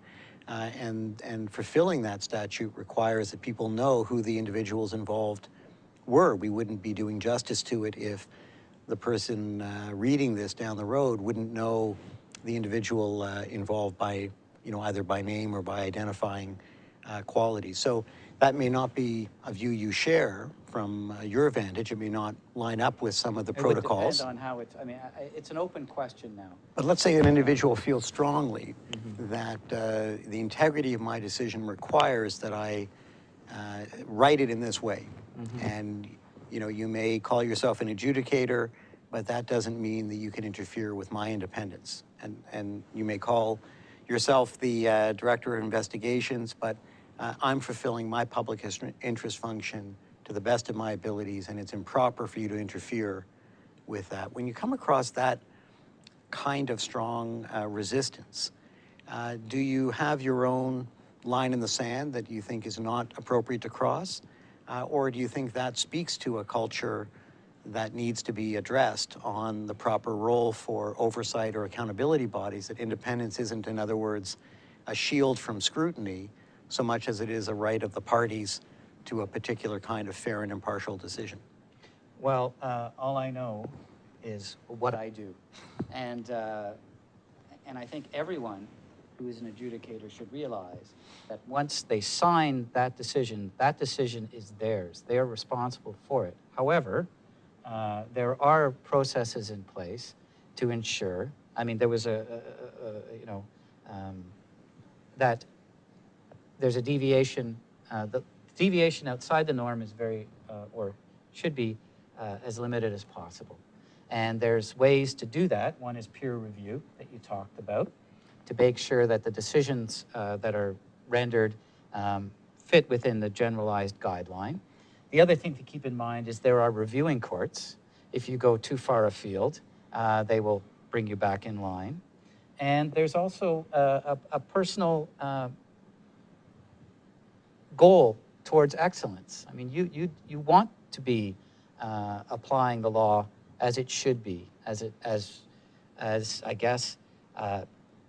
And fulfilling that statute requires that people know who the individuals involved were. We wouldn't be doing justice to it if the person reading this down the road wouldn't know the individual involved by, either by name or by identifying qualities. So that may not be a view you share, from your vantage. It may not line up with some of the It would protocols. depend on how it's, I mean, it's an open question now. But let's say an individual feels strongly that the integrity of my decision requires that I write it in this way. And, you know, you may call yourself an adjudicator, but that doesn't mean that you can interfere with my independence. And you may call yourself the director of investigations, but I'm fulfilling my public interest function to the best of my abilities, and it's improper for you to interfere with that. When you come across that kind of strong resistance, do you have your own line in the sand that you think is not appropriate to cross? Or do you think that speaks to a culture that needs to be addressed on the proper role for oversight or accountability bodies, that independence isn't, in other words, a shield from scrutiny so much as it is a right of the parties to a particular kind of fair and impartial decision? Well, all I know is what I do. And I think everyone who is an adjudicator should realize that once they sign that decision is theirs. They are responsible for it. However, there are processes in place to ensure, I mean, there was that there's a deviation. The deviation outside the norm is very, or should be, as limited as possible. And there's ways to do that. One is peer review that you talked about, to make sure that the decisions that are rendered fit within the generalized guideline. The other thing to keep in mind is there are reviewing courts. If you go too far afield, they will bring you back in line. And there's also a personal goal towards excellence. I mean, you want to be applying the law as it should be, as I guess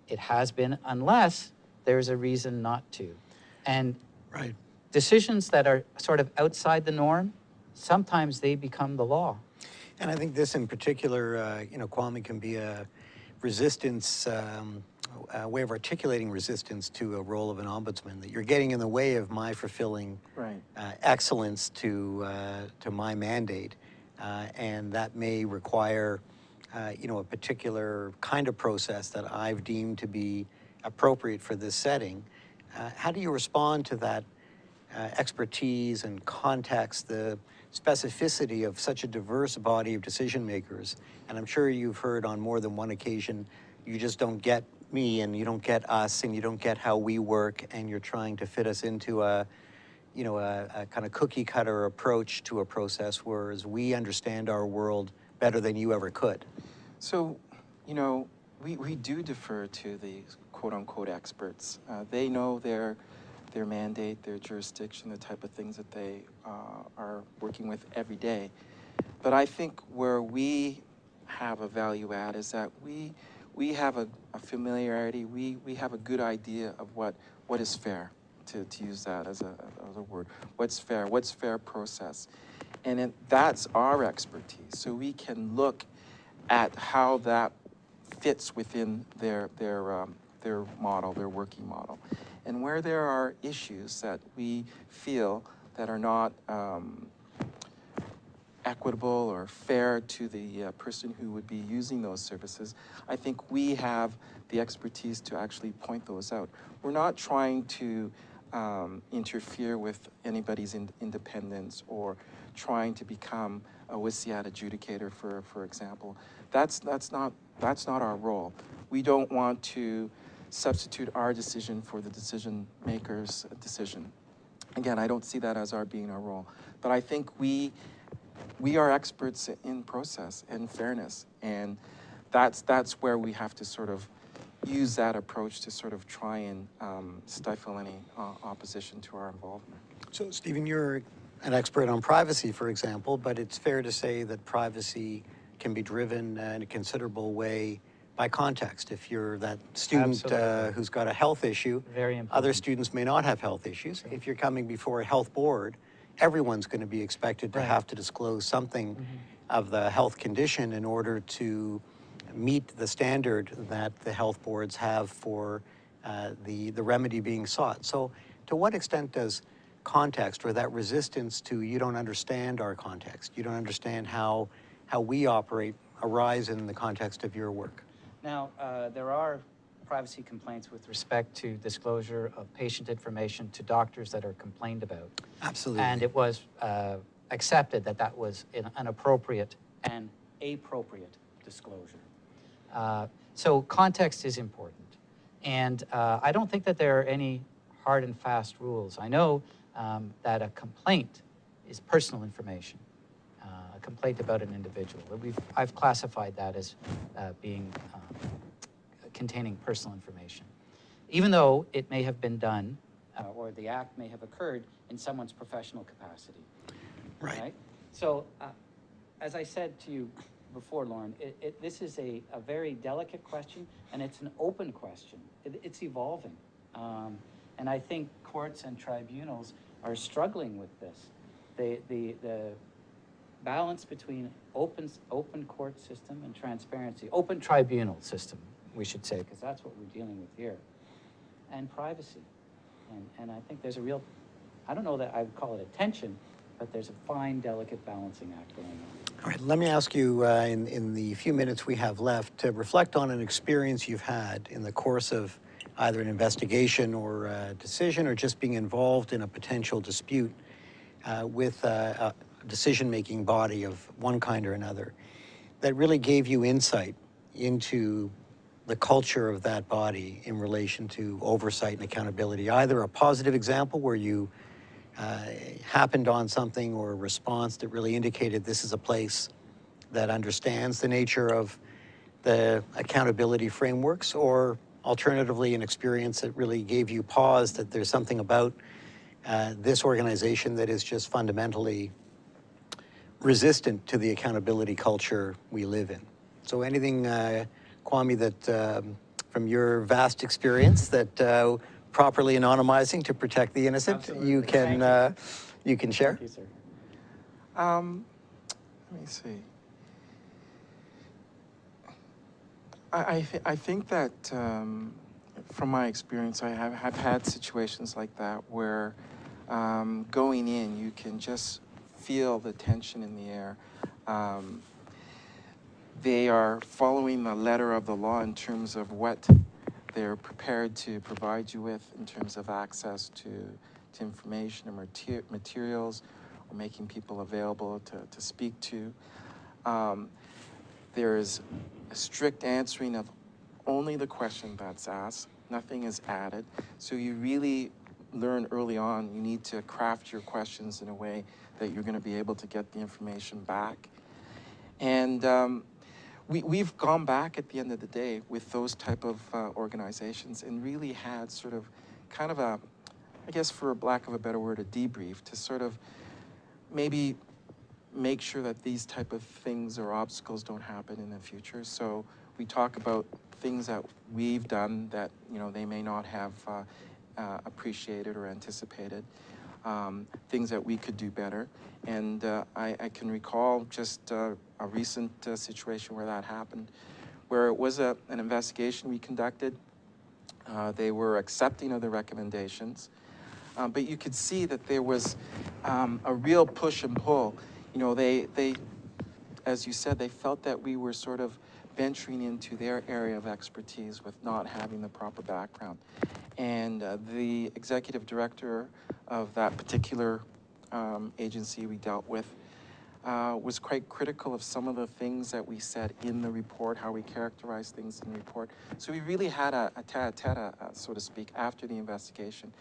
it has been, unless there's a reason not to. And Right. decisions that are sort of outside the norm, sometimes they become the law. And I think this in particular, Kwame, can be a resistance, a way of articulating resistance to a role of an ombudsman, that you're getting in the way of my fulfilling Right. excellence to my mandate. And that may require, a particular kind of process that I've deemed to be appropriate for this setting. How do you respond to that expertise and context, the specificity of such a diverse body of decision makers? And I'm sure you've heard on more than one occasion, you just don't get me and you don't get us and you don't get how we work, and you're trying to fit us into a kind of cookie cutter approach to a process, whereas we understand our world better than you ever could. So, we do defer to the quote-unquote experts. They know their mandate, their jurisdiction, the type of things that they are working with every day. But I think where we have a value add is that we have a familiarity, we have a good idea of what is fair, to use that as a word. What's fair process. And that's our expertise. So we can look at how that fits within their model, their working model. And where there are issues that we feel that are not equitable or fair to the person who would be using those services, I think we have the expertise to actually point those out. We're not trying to interfere with anybody's independence or trying to become a WSIAT adjudicator, for example. That's not our role. We don't want to substitute our decision for the decision maker's decision. Again, I don't see that as being our role. But I think we are experts in process and fairness, and that's where we have to sort of use that approach to sort of try and stifle any opposition to our involvement. So, Stephen, you're an expert on privacy, for example, but it's fair to say that privacy can be driven in a considerable way by context. If you're that student who's got a health issue, Very important. Other students may not have health issues. If you're coming before a health board, everyone's going to be expected to have to disclose something of the health condition in order to meet the standard that the health boards have for the remedy being sought. So to what extent does context or that resistance to you don't understand our context, you don't understand how we operate arise in the context of your work? Now, there are privacy complaints with respect to disclosure of patient information to doctors that are complained about. Absolutely. And it was accepted that that was an appropriate and appropriate disclosure. So context is important. And I don't think that there are any hard and fast rules. I know that a complaint is personal information, a complaint about an individual. I've classified that as being containing personal information, even though it may have been done or the act may have occurred in someone's professional capacity. Right. So, as I said to you before, Lauren, this is a very delicate question, and it's an open question. It's evolving. And I think courts and tribunals are struggling with this. The balance between open court system and transparency, open tribunal system, we should say, because that's what we're dealing with here, and privacy. And I think there's a real, I don't know that I would call it a tension, but there's a fine, delicate balancing act going on. All right, let me ask you in the few minutes we have left to reflect on an experience you've had in the course of either an investigation or a decision or just being involved in a potential dispute with a decision-making body of one kind or another that really gave you insight into the culture of that body in relation to oversight and accountability. Either a positive example where you happened on something or a response that really indicated this is a place that understands the nature of the accountability frameworks, or alternatively an experience that really gave you pause that there's something about this organization that is just fundamentally resistant to the accountability culture we live in. So anything, Kwame, that from your vast experience that properly anonymizing to protect the innocent, Absolutely. you can share? Thank you, sir. Let me see. I think that from my experience, I have had situations like that where going in, you can just feel the tension in the air. They are following the letter of the law in terms of what they're prepared to provide you with in terms of access to information or materials, or making people available to speak to. There is a strict answering of only the question that's asked, nothing is added. So you really learn early on, you need to craft your questions in a way that you're gonna be able to get the information back. And we've gone back at the end of the day with those type of organizations and really had sort of kind of a, I guess for lack of a better word, a debrief to sort of maybe make sure that these type of things or obstacles don't happen in the future. So we talk about things that we've done that, you know, they may not have appreciated or anticipated, things that we could do better. And I can recall just a recent situation where that happened, where it was an investigation we conducted. They were accepting of the recommendations, but you could see that there was a real push and pull. You know, they, as you said, they felt that we were sort of venturing into their area of expertise with not having the proper background. And the executive director of that particular agency we dealt with was quite critical of some of the things that we said in the report, how we characterized things in the report. So we really had a tete-a-tete, so to speak, after the investigation.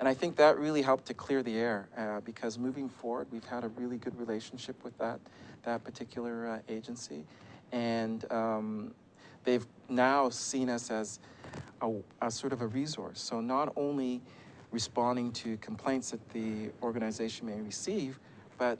And I think that really helped to clear the air because moving forward, we've had a really good relationship with that particular agency. And they've now seen us as a sort of a resource. So not only responding to complaints that the organization may receive, but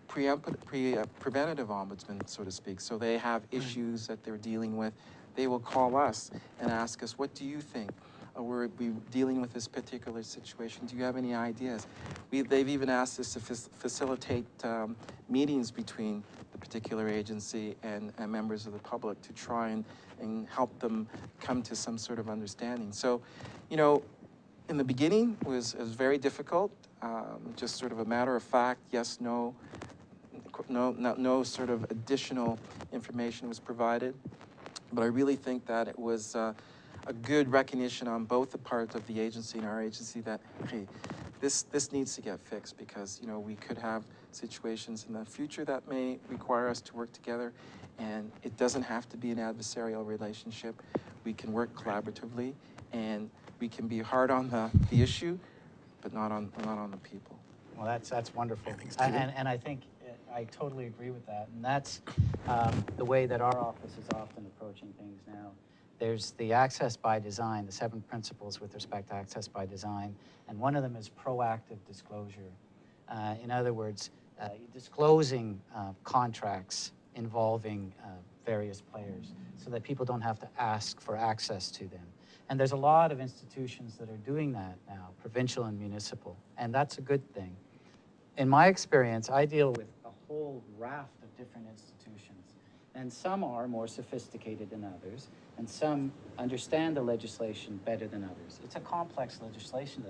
preventative ombudsman, so to speak. So they have issues that they're dealing with. They will call us and ask us, what do you think? We're dealing with this particular situation. Do you have any ideas? They've even asked us to facilitate meetings between the particular agency and members of the public to try and help them come to some sort of understanding. So, you know, in the beginning, it was very difficult. just sort of a matter of fact, yes, no, no sort of additional information was provided. But I really think that it was a good recognition on both the part of the agency and our agency that, hey, this needs to get fixed, because, you know, we could have situations in the future that may require us to work together, and it doesn't have to be an adversarial relationship. We can work collaboratively, and we can be hard on the issue, but not on the people. Well, that's wonderful. And I think I totally agree with that. And that's the way that our office is often approaching things now. There's the access by design, the 7 principles with respect to access by design, and one of them is proactive disclosure. In other words, disclosing contracts involving various players so that people don't have to ask for access to them. And there's a lot of institutions that are doing that now, provincial and municipal, and that's a good thing. In my experience, I deal with a whole raft of different institutions, and some are more sophisticated than others, and some understand the legislation better than others. It's a complex legislation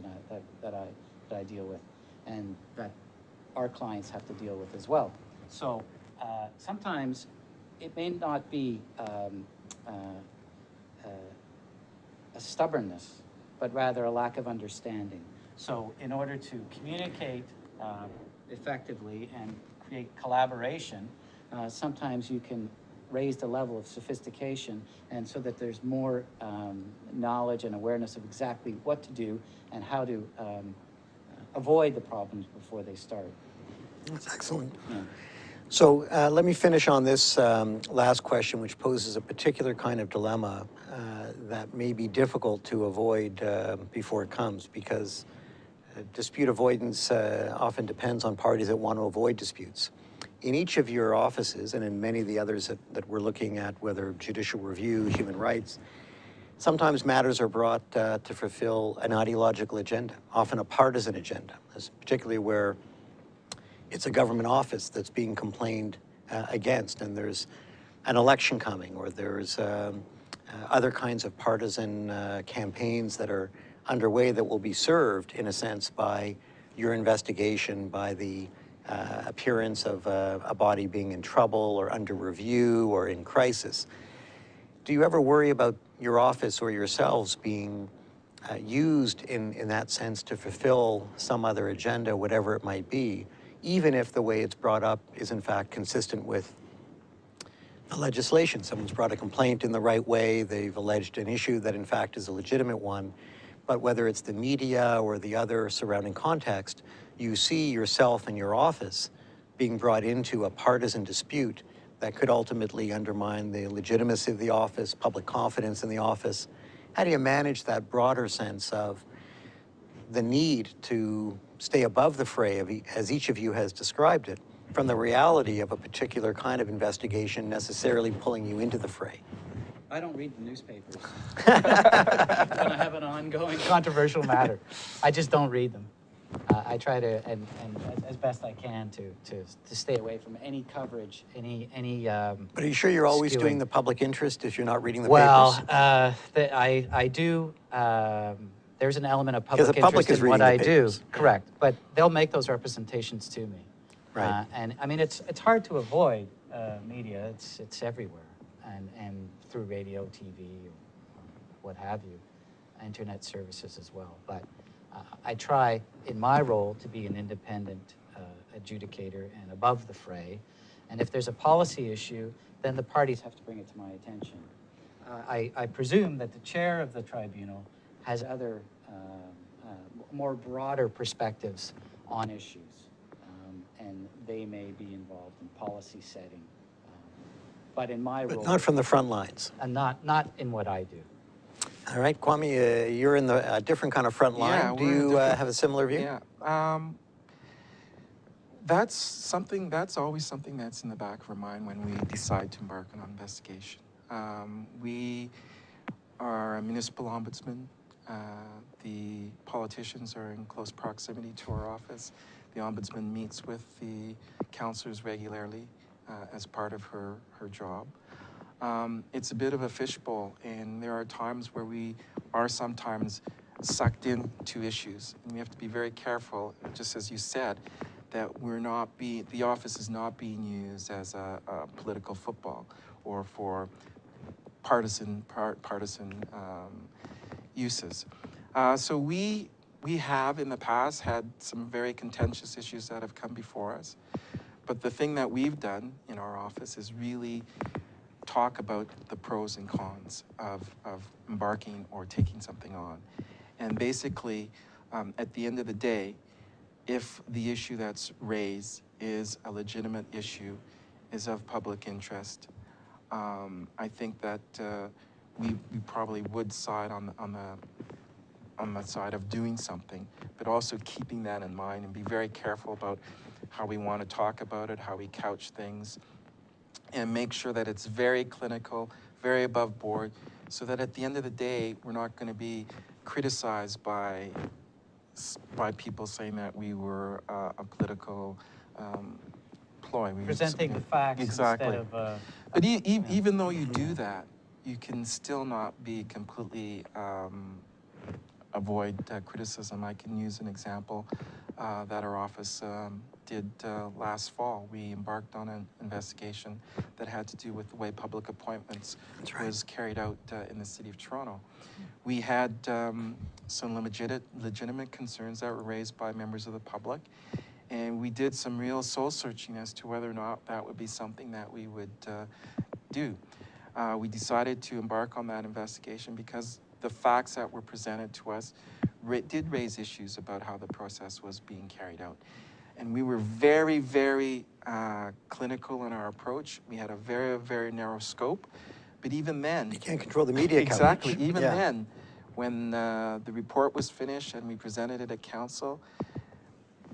that I deal with, and that our clients have to deal with as well. So sometimes it may not be a stubbornness, but rather a lack of understanding. So in order to communicate effectively and create collaboration, sometimes you can raise the level of sophistication, and so that there's more knowledge and awareness of exactly what to do and how to avoid the problems before they start. That's excellent. Yeah. So let me finish on this last question, which poses a particular kind of dilemma that may be difficult to avoid before it comes, because dispute avoidance often depends on parties that want to avoid disputes. In each of your offices, and in many of the others that we're looking at, whether judicial review, human rights, sometimes matters are brought to fulfill an ideological agenda, often a partisan agenda, particularly where it's a government office that's being complained against, and there's an election coming, or there's other kinds of partisan campaigns that are underway that will be served, in a sense, by your investigation, by the appearance of a body being in trouble or under review or in crisis. Do you ever worry about your office or yourselves being used in that sense to fulfill some other agenda, whatever it might be, even if the way it's brought up is in fact consistent with the legislation? Someone's brought a complaint in the right way, they've alleged an issue that in fact is a legitimate one, but whether it's the media or the other surrounding context, you see yourself and your office being brought into a partisan dispute that could ultimately undermine the legitimacy of the office, public confidence in the office. How do you manage that broader sense of the need to stay above the fray, as each of you has described it, from the reality of a particular kind of investigation necessarily pulling you into the fray? I don't read the newspapers when I have an ongoing controversial matter. I just don't read them. I try to, and as best I can, to stay away from any coverage, any. But are you sure you're always skewing. doing the public interest if you're not reading the Well, papers? I do. There's an element of Because public the public interest is in what reading I the do. papers. Correct, but they'll make those representations to me. Right. And I mean, it's hard to avoid media. It's everywhere, and through radio, TV, or what have you, internet services as well. But I try, in my role, to be an independent adjudicator and above the fray. And if there's a policy issue, then the parties have to bring it to my attention. I presume that the chair of the tribunal has other more broader perspectives on issues, and they may be involved in policy setting. But in my role, But not from the front lines. and not in what I do. All right, Kwame, you're in the different kind of front line. Yeah, Do we're in you different- have a similar view? Yeah. That's always something that's in the back of our mind when we decide to embark on an investigation. We are a municipal ombudsman. The politicians are in close proximity to our office. The ombudsman meets with the councillors regularly as part of her job. It's a bit of a fishbowl, and there are times where we are sometimes sucked into issues. And we have to be very careful, just as you said, that the office is not being used as a political football or for partisan uses. So we have in the past had some very contentious issues that have come before us. But the thing that we've done in our office is really talk about the pros and cons of embarking or taking something on. And basically, at the end of the day, if the issue that's raised is a legitimate issue, is of public interest, I think that we probably would side on the side of doing something, but also keeping that in mind and be very careful about how we want to talk about it, how we couch things, and make sure that it's very clinical, very above board, so that at the end of the day, we're not going to be criticized by people saying that we were a political ploy. Presenting the facts exactly. instead of... But even though you do that, you can still not be completely avoid criticism. I can use an example that our office did last fall. We embarked on an investigation that had to do with the way public appointments was carried out in the city of Toronto. We had some legitimate concerns that were raised by members of the public, and we did some real soul searching as to whether or not that would be something that we would do. We decided to embark on that investigation because the facts that were presented to us did raise issues about how the process was being carried out. And we were very, very clinical in our approach. We had a very, very narrow scope. But even then... You can't control the media coverage. Exactly. Even then, when the report was finished and we presented it at council,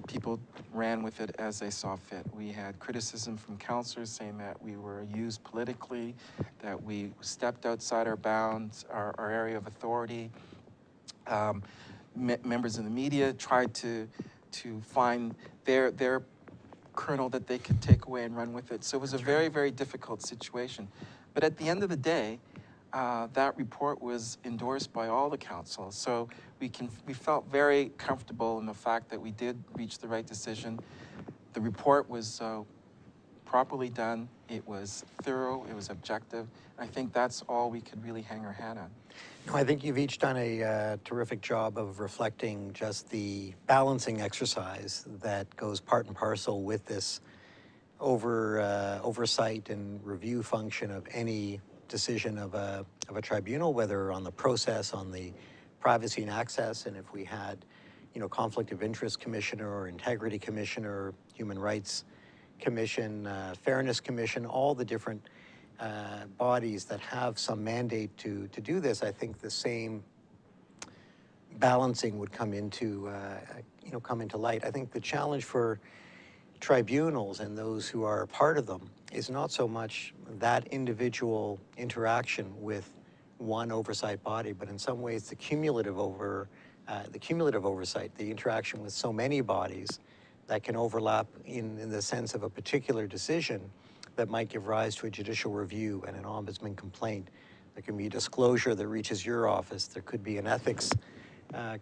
people ran with it as they saw fit. We had criticism from councillors saying that we were used politically, that we stepped outside our bounds, our area of authority. Members of the media tried to find their kernel that they could take away and run with it. So it was a very, very difficult situation. But at the end of the day, that report was endorsed by all the council. So we felt very comfortable in the fact that we did reach the right decision. The report was properly done. It was thorough. It was objective. I think that's all we could really hang our hat on. No, I think you've each done a terrific job of reflecting just the balancing exercise that goes part and parcel with this oversight and review function of any decision of a tribunal, whether on the process, on the privacy and access, and if we had, conflict of interest commissioner or integrity commissioner, human rights commission, fairness commission, all the different bodies that have some mandate to do this. I think the same balancing would come into light. I think the challenge for tribunals and those who are part of them is not so much that individual interaction with one oversight body, but in some ways the cumulative oversight, the interaction with so many bodies that can overlap in the sense of a particular decision that might give rise to a judicial review and an ombudsman complaint. There can be a disclosure that reaches your office. There could be an ethics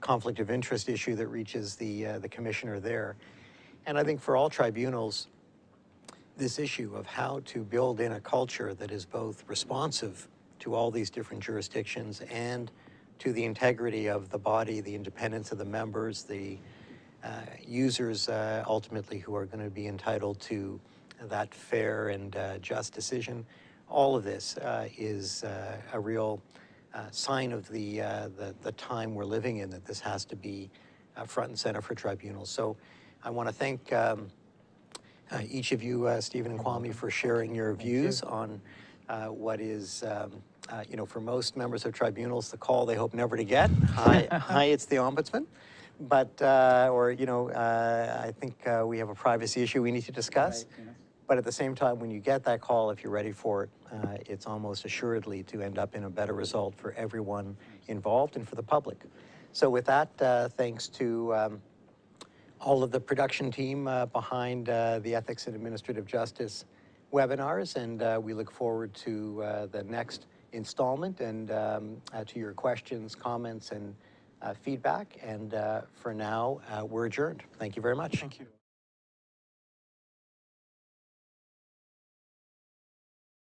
conflict of interest issue that reaches the commissioner there. And I think for all tribunals, this issue of how to build in a culture that is both responsive to all these different jurisdictions and to the integrity of the body, the independence of the members, the users ultimately who are going to be entitled to that fair and just decision. All of this is a real sign of the time we're living in, that this has to be front and center for tribunals. So I want to thank each of you, Stephen and Kwame, for sharing your views on what is, for most members of tribunals, the call they hope never to get. Hi, it's the ombudsman. But, I think we have a privacy issue we need to discuss. Right, yeah. But at the same time, when you get that call, if you're ready for it, it's almost assuredly to end up in a better result for everyone involved and for the public. So with that, thanks to all of the production team behind the Ethics and Administrative Justice webinars, and we look forward to the next installment and to your questions, comments, and feedback. And for now, we're adjourned. Thank you very much. Thank you.